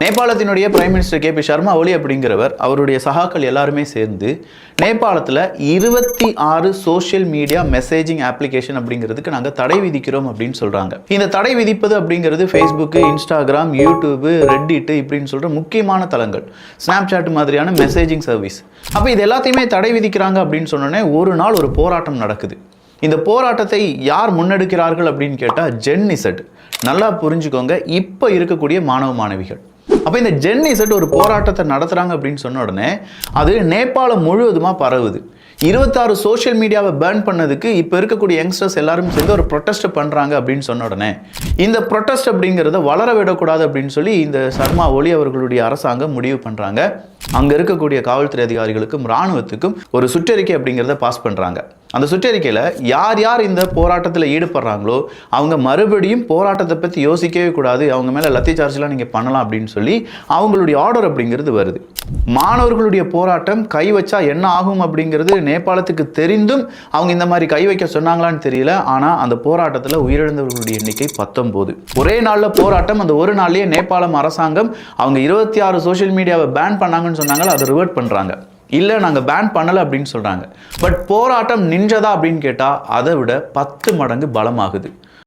நேபாளத்தினுடைய prime minister K P Sharma Oli அப்படிங்கிறவர் அவருடைய சகாக்கள் எல்லாருமே சேர்ந்து நேபாளத்தில் 26 சோஷியல் மீடியா மெசேஜிங் அப்ளிகேஷன் அப்படிங்கிறதுக்கு நாங்கள் தடை விதிக்கிறோம் அப்படின்னு சொல்றாங்க. இந்த தடை விதிப்பது அப்படிங்கிறது ஃபேஸ்புக், இன்ஸ்டாகிராம், யூடியூப், ரெட்டிட் இப்படின்னு சொல்ற முக்கியமான தளங்கள், ஸ்னாப்சாட் மாதிரியான மெசேஜிங் சர்வீஸ். அப்போ இது எல்லாத்தையுமே தடை விதிக்கிறாங்க அப்படின்னு சொன்னோன்னே ஒரு நாள் ஒரு போராட்டம் நடக்குது. இந்த போராட்டத்தை யார் முன்னெடுக்கிறார்கள் அப்படின்னு கேட்டால் ஜென்இசட். நல்லா புரிஞ்சுக்கோங்க, இப்போ இருக்கக்கூடிய மாணவ மாணவிகள். அப்போ இந்த ஜென்இசட் ஒரு போராட்டத்தை நடத்துகிறாங்க அப்படின்னு சொன்ன உடனே அது நேபாளம் முழுவதுமாக பரவுது. 26 சோஷியல் மீடியாவை பேர்ன் பண்ணதுக்கு இப்போ இருக்கக்கூடிய யங்ஸ்டர்ஸ் எல்லாரும் சேர்ந்து ஒரு ப்ரொட்டஸ்ட் பண்ணுறாங்க அப்படின்னு சொன்ன உடனே இந்த ப்ரொட்டஸ்ட் அப்படிங்கிறத வளர விடக்கூடாது அப்படின்னு சொல்லி இந்த சர்மா ஒலி அவர்களுடைய அரசாங்கம் முடிவு பண்ணுறாங்க. அங்கே இருக்கக்கூடிய காவல்துறை அதிகாரிகளுக்கும் இராணுவத்துக்கும் ஒரு சுற்றறிக்கை அப்படிங்கிறத பாஸ் பண்ணுறாங்க. அந்த சுற்றறிக்கையில் யார் யார் இந்த போராட்டத்தில் ஈடுபடுறாங்களோ அவங்க மறுபடியும் போராட்டத்தை பற்றி யோசிக்கவே கூடாது, அவங்க மேலே லத்தி சார்ஜ்லாம் நீங்கள் பண்ணலாம் அப்படின்னு சொல்லி அவங்களுடைய ஆர்டர் அப்படிங்கிறது வருது. மாணவர்களுடைய போராட்டம் கை வச்சா என்ன ஆகும் அப்படிங்கிறது நேபாளத்துக்கு தெரிந்தும் அவங்க இந்த மாதிரி கை வைக்க சொன்னாங்களான்னு தெரியல. ஆனால் அந்த போராட்டத்தில் உயிரிழந்தவர்களுடைய எண்ணிக்கை 19. ஒரே நாளில் போராட்டம். அந்த ஒரு நாள்லேயே நேபாளம் அரசாங்கம் அவங்க 26 சோஷியல் மீடியாவை பேன் பண்ணாங்கன்னு சொன்னாங்க, அதை ரிவர்ட் பண்ணுறாங்க. இல்லை நாங்கள் பேன் பண்ணலை அப்படின்னு சொல்கிறாங்க. பட் போராட்டம் நின்றதா அப்படின்னு கேட்டால் அதை விட 10 மடங்கு பலமாகுது.